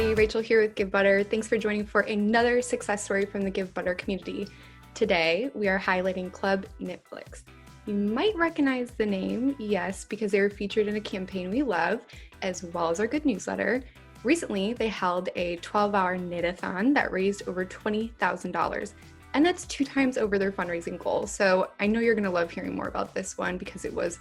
everybody. Rachel here with Givebutter. Thanks for joining for another success story from the Givebutter community. Today, we are highlighting Club Knitflix. You might recognize the name, yes, because they were featured in a campaign we love, as well as our good newsletter. Recently, they held a 12-hour Knitathon that raised over $20,000, and that's 2 times over their fundraising goal. So I know you're gonna love hearing more about this one because it was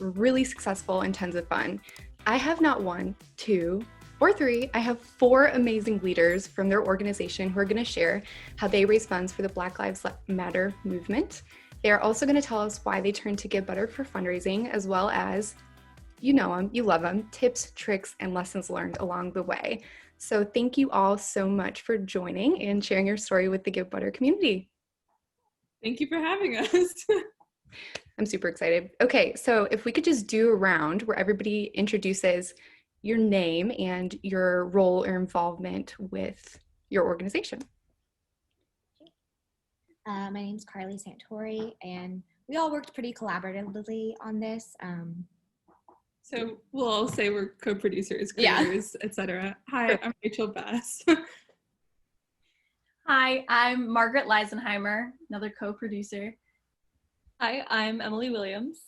really successful and tons of fun. I have not 1, 2, or 3, I have 4 amazing leaders from their organization who are going to share how they raise funds for the Black Lives Matter movement. They are also going to tell us why they turned to Givebutter for fundraising, as well as, you know them, you love them, tips, tricks, and lessons learned along the way. So thank you all so much for joining and sharing your story with the Givebutter community. Thank you for having us. I'm super excited. Okay, so if we could just do a round where everybody introduces your name and your role or involvement with your organization. My name's Carley Santori, and we all worked pretty collaboratively on this. So we'll all say we're co-producers, creators, etc. Hi, I'm Rachel Bass. Hi, I'm Margaret Leisenheimer, another co-producer. Hi, I'm Emily Williams.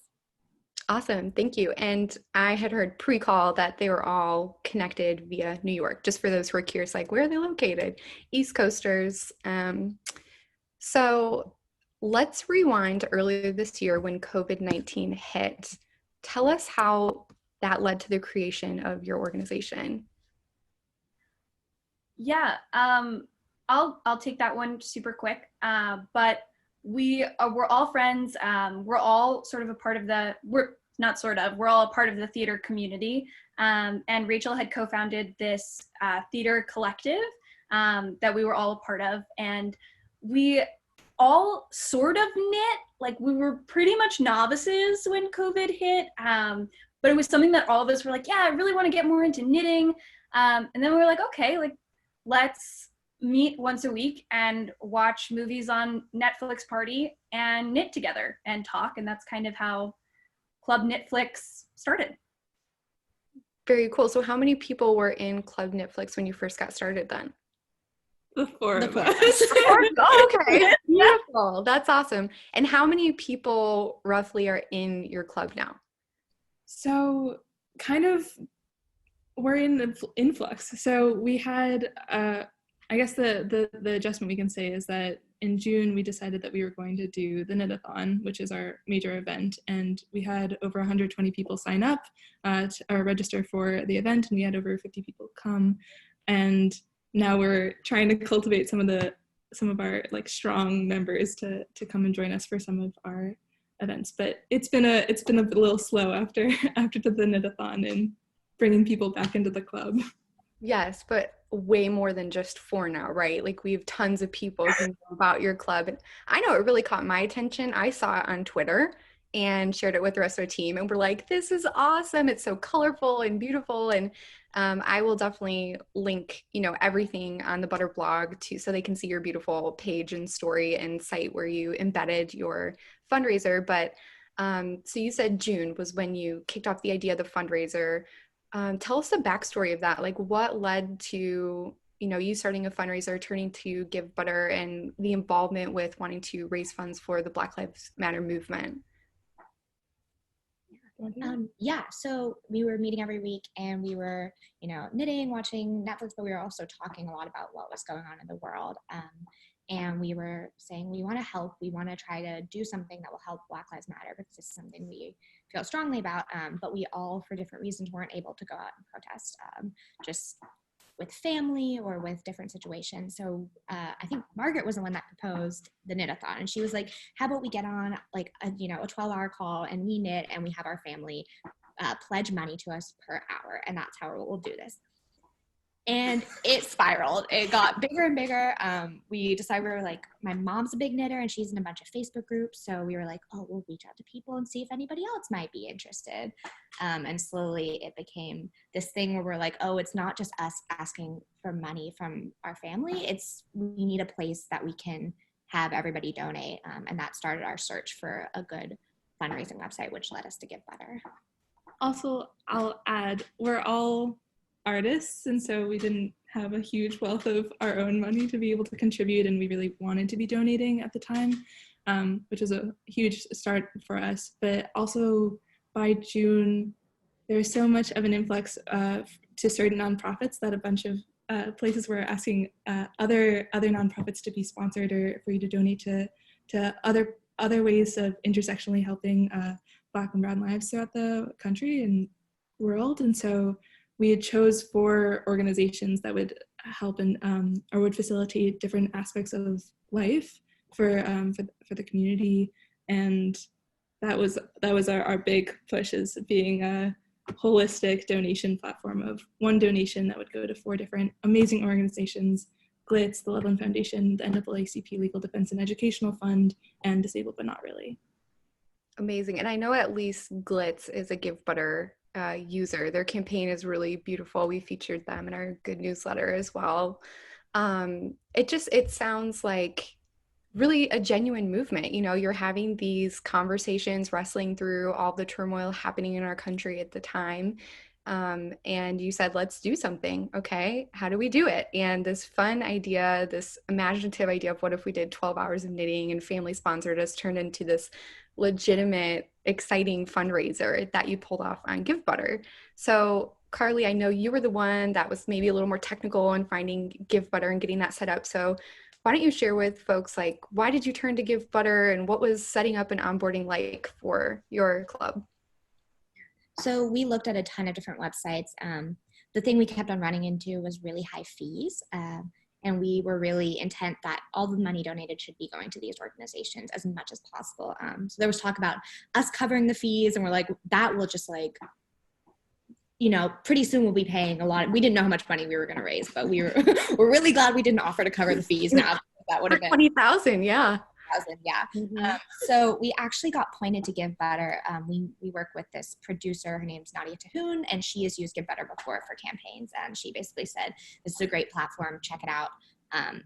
Awesome, thank you. And I had heard pre-call that they were all connected via New York, just for those who are curious, like where are they located? East Coasters. So let's rewind earlier this year when COVID-19 hit. Tell us how that led to the creation of your organization. Yeah, I'll take that one super quick, but we're all friends. We're all sort of a part of we're all a part of the theater community. And Rachel had co-founded this theater collective that we were all a part of. And we all sort of knit, like we were pretty much novices when COVID hit. But it was something that all of us were like, yeah, I really want to get more into knitting. And then we were like, okay, like let's meet once a week and watch movies on Netflix Party and knit together and talk. And that's kind of how Club Knitflix started. Very cool. So how many people were in Club Knitflix when you first got started then? The four of us. Oh, okay. Beautiful. That's awesome. And how many people roughly are in your club now? So kind of, we're in influx. So we had, I guess the adjustment we can say is that in June, we decided that we were going to do the Knitathon, which is our major event. And we had over 120 people sign up or register for the event. And we had over 50 people come. And now we're trying to cultivate some of our like strong members to come and join us for some of our events. But it's been a little slow after the Knitathon and bringing people back into the club. Yes, but way more than just 4 now, right? Like we have tons of people who know about your club. And I know it really caught my attention. I saw it on Twitter and shared it with the rest of our team. And we're like, this is awesome. It's so colorful and beautiful. And I will definitely link, everything on the Butter blog so they can see your beautiful page and story and site where you embedded your fundraiser. But so you said June was when you kicked off the idea of the fundraiser. Tell us the backstory of that. Like what led to, you starting a fundraiser, turning to Givebutter, and the involvement with wanting to raise funds for the Black Lives Matter movement? So we were meeting every week and we were, knitting, watching Netflix, but we were also talking a lot about what was going on in the world. And we were saying, we want to help, we want to try to do something that will help Black Lives Matter because this is something we feel strongly about, but we all, for different reasons, weren't able to go out and protest, just with family or with different situations. So I think Margaret was the one that proposed the Knitathon, and she was like, how about we get on like a 12-hour call and we knit and we have our family pledge money to us per hour, and that's how we'll do this. And it spiraled. It got bigger and bigger. We decided, we were like, my mom's a big knitter and she's in a bunch of Facebook groups. So we were like, oh, we'll reach out to people and see if anybody else might be interested. And slowly it became this thing where we're like, oh, it's not just us asking for money from our family. We need a place that we can have everybody donate. And that started our search for a good fundraising website, which led us to Givebutter. Also, I'll add, we're all artists, and so we didn't have a huge wealth of our own money to be able to contribute, and we really wanted to be donating at the time, which was a huge start for us. But also by June, there was so much of an influx to certain nonprofits that a bunch of places were asking other nonprofits to be sponsored or for you to donate to other ways of intersectionally helping Black and Brown lives throughout the country and world. And so we had chose 4 organizations that would help and or would facilitate different aspects of life for the community. And that was our big push, is being a holistic donation platform of one donation that would go to 4 different amazing organizations: G.L.I.T.S, the Loveland Foundation, the NAACP Legal Defense and Educational Fund, and Disabled But Not Really. Amazing. And I know at least G.L.I.T.S is a Givebutter user. Their campaign is really beautiful. We featured them in our good newsletter as well. It sounds like really a genuine movement. You know, you're having these conversations, wrestling through all the turmoil happening in our country at the time. And you said, let's do something. Okay, how do we do it? And this fun idea, this imaginative idea of what if we did 12 hours of knitting and family sponsored us, turned into this legitimate, exciting fundraiser that you pulled off on Givebutter. So Carley, I know you were the one that was maybe a little more technical in finding Givebutter and getting that set up. So why don't you share with folks, like, why did you turn to Givebutter and what was setting up and onboarding like for your club? So we looked at a ton of different websites. The thing we kept on running into was really high fees. And we were really intent that all the money donated should be going to these organizations as much as possible. So there was talk about us covering the fees, and we're like, that will just like, you know, pretty soon we'll be paying a lot. We didn't know how much money we were going to raise, but we're really glad we didn't offer to cover the fees now. That would have been 20,000, yeah. Yeah. Mm-hmm. So we actually got pointed to Givebutter. We work with this producer. Her name's Nadia Tahoon, and she has used Givebutter before for campaigns. And she basically said, this is a great platform, check it out.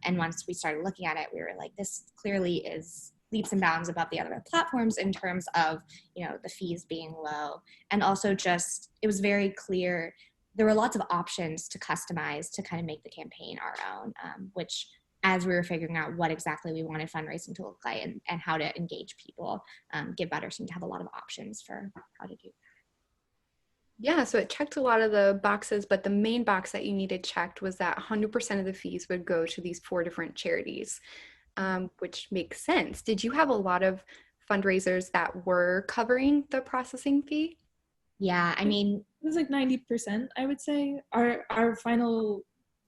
And once we started looking at it, we were like, this clearly is leaps and bounds above the other platforms in terms of, you know, the fees being low. And also just, it was very clear. There were lots of options to customize to kind of make the campaign our own, which, as we were figuring out what exactly we wanted fundraising to look like and how to engage people, Givebutter seemed to have a lot of options for how to do that. Yeah, so it checked a lot of the boxes, but the main box that you needed checked was that 100% of the fees would go to these 4 different charities, which makes sense. Did you have a lot of fundraisers that were covering the processing fee? Yeah, I mean, It was like 90%, I would say. Our final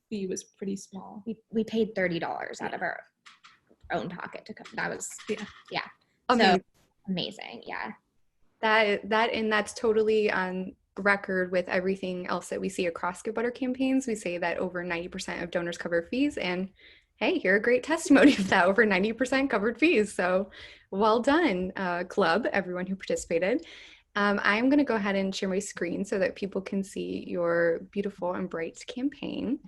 fee was pretty small. we paid $30 out of our own pocket to come. That was, yeah. Amazing. So amazing, yeah. That's totally on record with everything else that we see across Givebutter campaigns. We say that over 90% of donors cover fees, and hey, you're a great testimony of that, over 90% covered fees. So well done, club, everyone who participated. I'm going to go ahead and share my screen so that people can see your beautiful and bright campaign.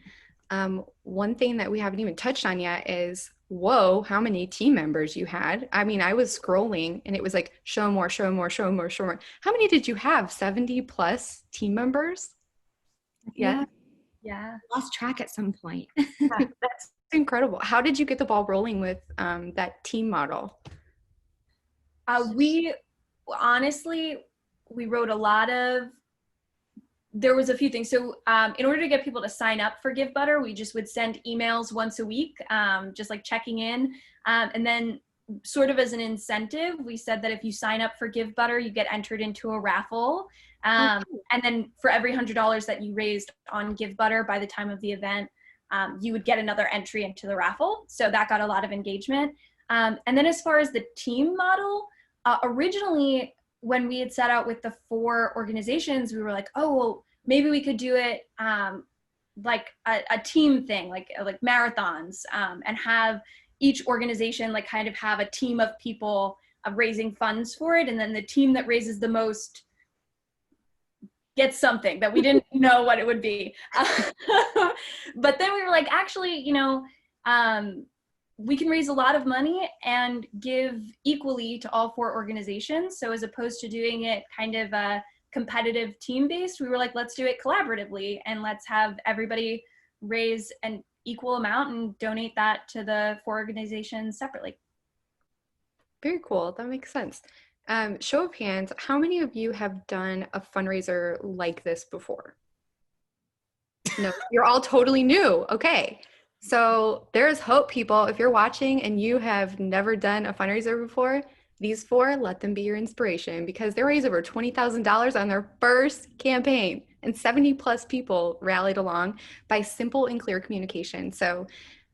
One thing that we haven't even touched on yet is, whoa, how many team members you had. I mean, I was scrolling and it was like, show more, show more, show more, show more. How many did you have? 70 plus team members? Yeah. Lost track at some point. That's incredible. How did you get the ball rolling with that team model? We wrote a lot of, there was a few things. So in order to get people to sign up for Givebutter, we just would send emails once a week, just like checking in. And then sort of as an incentive, we said that if you sign up for Givebutter, you get entered into a raffle. And then for every $100 that you raised on Givebutter by the time of the event, you would get another entry into the raffle. So that got a lot of engagement. And then as far as the team model, originally, when we had set out with the 4 organizations, we were like, oh, well, maybe we could do it like a team thing, like marathons, and have each organization like kind of have a team of people raising funds for it. And then the team that raises the most gets something that we didn't know what it would be. But then we were like, actually, you know, we can raise a lot of money and give equally to all 4 organizations. So as opposed to doing it kind of competitive team-based, we were like, let's do it collaboratively and let's have everybody raise an equal amount and donate that to the 4 organizations separately. Very cool. That makes sense. Show of hands, how many of you have done a fundraiser like this before? No, you're all totally new. Okay. So there's hope, people. If you're watching and you have never done a fundraiser before, these 4, let them be your inspiration, because they raised over $20,000 on their first campaign, and 70 plus people rallied along by simple and clear communication. So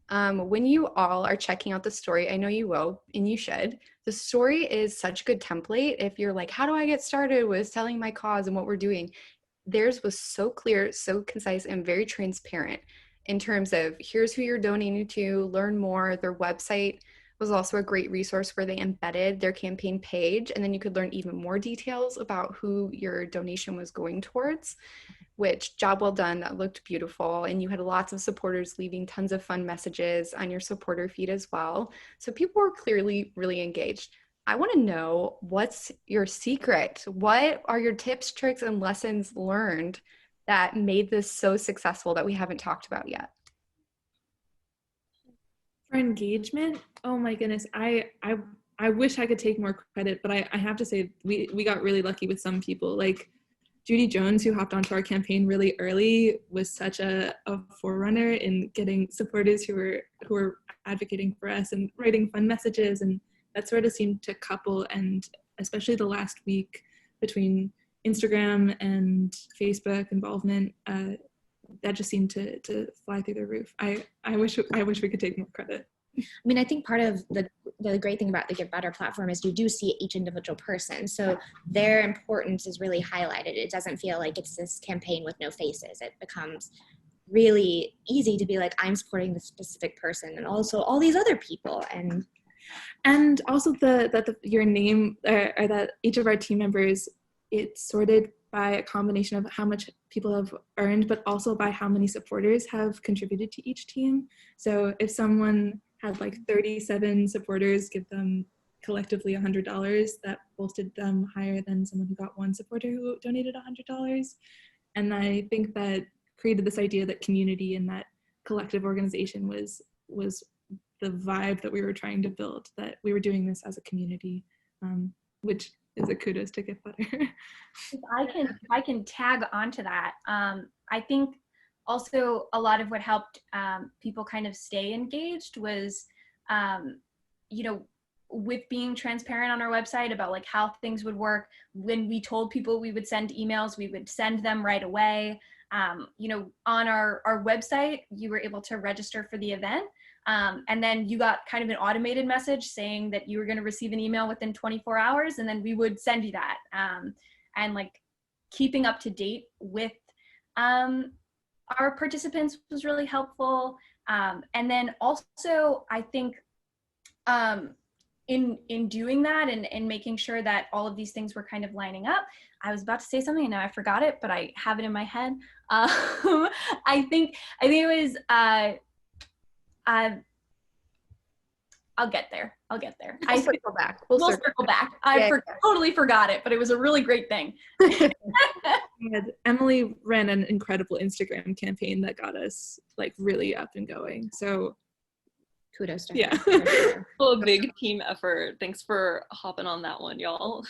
when you all are checking out the story, I know you will, and you should. The story is such a good template. If you're like, how do I get started with telling my cause and what we're doing? Theirs was so clear, so concise, and very transparent in terms of here's who you're donating to, learn more. Their website was also a great resource where they embedded their campaign page, and then you could learn even more details about who your donation was going towards, which, job well done. That looked beautiful. And you had lots of supporters leaving tons of fun messages on your supporter feed as well. So people were clearly really engaged. I want to know, what's your secret? What are your tips, tricks, and lessons learned that made this so successful that we haven't talked about yet? For engagement, oh my goodness, I wish I could take more credit, but I have to say we got really lucky with some people. Like Judy Jones, who hopped onto our campaign really early, was such a forerunner in getting supporters who were advocating for us and writing fun messages, and that sort of seemed to couple. And especially the last week between Instagram and Facebook involvement, that just seemed to fly through the roof. I wish we could take more credit. I mean, I think part of the great thing about the Givebutter platform is you do see each individual person. So their importance is really highlighted. It doesn't feel like it's this campaign with no faces. It becomes really easy to be like, I'm supporting this specific person and also all these other people. And also your name, or that each of our team members, it's sorted by a combination of how much people have earned, but also by how many supporters have contributed to each team. So if someone had like 37 supporters give them collectively $100, that bolstered them higher than someone who got 1 supporter who donated $100. And I think that created this idea that community and that collective organization was the vibe that we were trying to build, that we were doing this as a community, which is a kudos to Givebutter. If I can tag onto that, I think also a lot of what helped people kind of stay engaged was, with being transparent on our website about like how things would work. When we told people we would send emails, we would send them right away. On our website, you were able to register for the event. And then you got kind of an automated message saying that you were going to receive an email within 24 hours, and then we would send you that. And like keeping up to date with our participants was really helpful. And then also, I think in doing that and making sure that all of these things were kind of lining up, I was about to say something and now I forgot it, but I have it in my head. I think it was, I'll get there. We'll circle back. We'll circle back. Totally forgot it, but it was a really great thing. Emily ran an incredible Instagram campaign that got us like really up and going. So kudos to her. Yeah. A big team effort. Thanks for hopping on that one, y'all.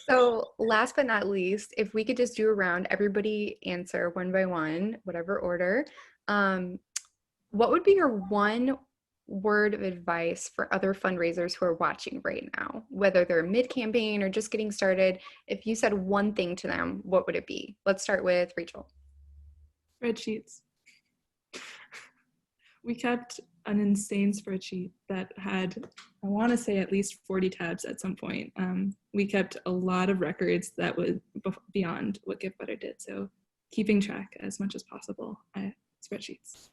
So last but not least, if we could just do a round, everybody answer one by one, whatever order. What would be your one word of advice for other fundraisers who are watching right now, whether they're mid-campaign or just getting started? If you said one thing to them, what would it be? Let's start with Rachel. Spreadsheets. We kept an insane spreadsheet that had, I want to say, at least 40 tabs at some point. We kept a lot of records that was beyond what Givebutter did. So keeping track as much as possible. Spreadsheets.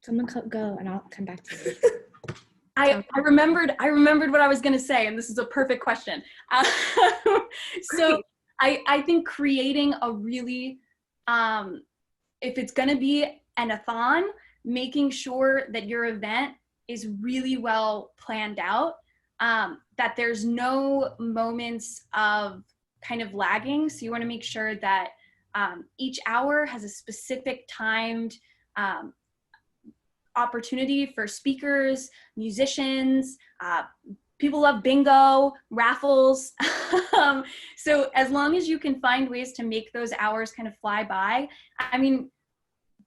Someone go and I'll come back to you. I remembered what I was going to say, and this is a perfect question. So I think creating a really, if it's going to be an-a-thon, making sure that your event is really well planned out, that there's no moments of kind of lagging. So you want to make sure that Each hour has a specific timed opportunity for speakers, musicians, people love bingo, raffles. So as long as you can find ways to make those hours kind of fly by, I mean,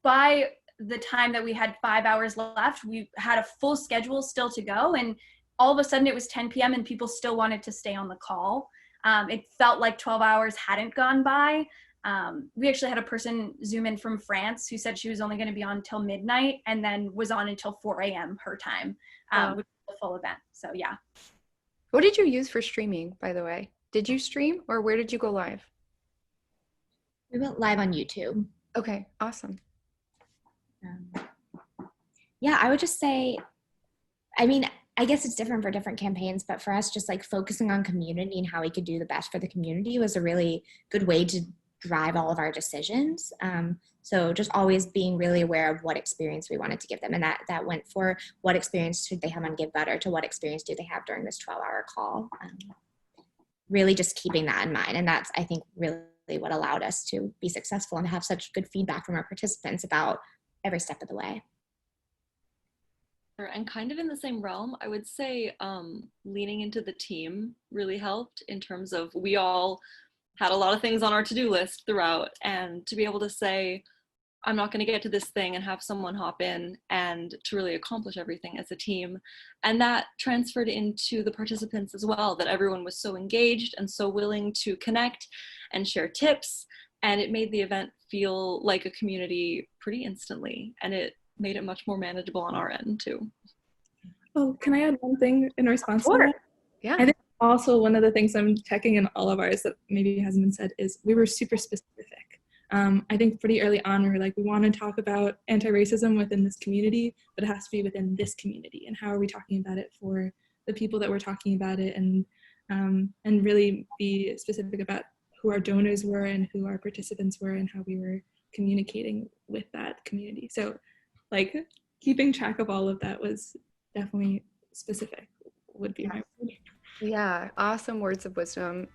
by the time that we had 5 hours left, we had a full schedule still to go. And all of a sudden it was 10 p.m. and people still wanted to stay on the call. It felt like 12 hours hadn't gone by. We actually had a person Zoom in from France who said she was only going to be on till midnight and then was on until 4 a.m. her time, which was a full event. So yeah. What did you use for streaming, by the way? Did you stream or where did you go live? We went live on YouTube. Okay, awesome. Yeah, I would just say, I mean, I guess it's different for different campaigns, but for us, just like focusing on community and how we could do the best for the community was a really good way to drive all of our decisions. So just always being really aware of what experience we wanted to give them. And that went for what experience should they have on Givebutter to what experience do they have during this 12-hour call. Really just keeping that in mind. And that's, I think, really what allowed us to be successful and have such good feedback from our participants about every step of the way. And kind of in the same realm, I would say leaning into the team really helped in terms of we all had a lot of things on our to-do list throughout, and to be able to say, I'm not going to get to this thing, and have someone hop in and to really accomplish everything as a team. And that transferred into the participants as well, that everyone was so engaged and so willing to connect and share tips. And it made the event feel like a community pretty instantly. And it made it much more manageable on our end too. Oh, can I add one thing in response to Sure. that? Yeah. I think also one of the things I'm checking in all of ours that maybe hasn't been said is we were super specific. I think pretty early on we were like, we want to talk about anti-racism within this community, but it has to be within this community. And how are we talking about it for the people that we're talking about it, and really be specific about who our donors were and who our participants were and how we were communicating with that community. So like keeping track of all of that was definitely specific would be my word. Yeah, awesome words of wisdom.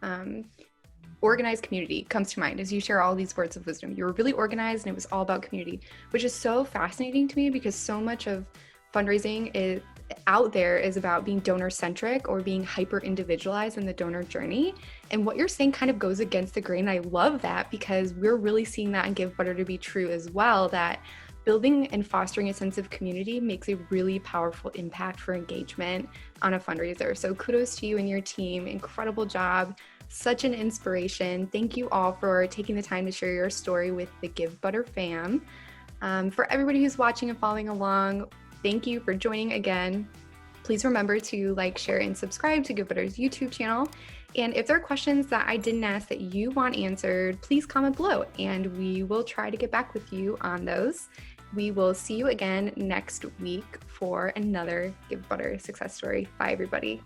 Organized community comes to mind as you share all these words of wisdom. You were really organized and it was all about community, which is so fascinating to me because so much of fundraising is out there is about being donor centric or being hyper individualized in the donor journey. And what you're saying kind of goes against the grain. I love that because we're really seeing that in Givebutter to be true as well, that building and fostering a sense of community makes a really powerful impact for engagement on a fundraiser. So kudos to you and your team. Incredible job. Such an inspiration. Thank you all for taking the time to share your story with the Givebutter fam. For everybody who's watching and following along, thank you for joining again. Please remember to like, share, and subscribe to Givebutter's YouTube channel. And if there are questions that I didn't ask that you want answered, please comment below and we will try to get back with you on those. We will see you again next week for another Givebutter success story. Bye, everybody.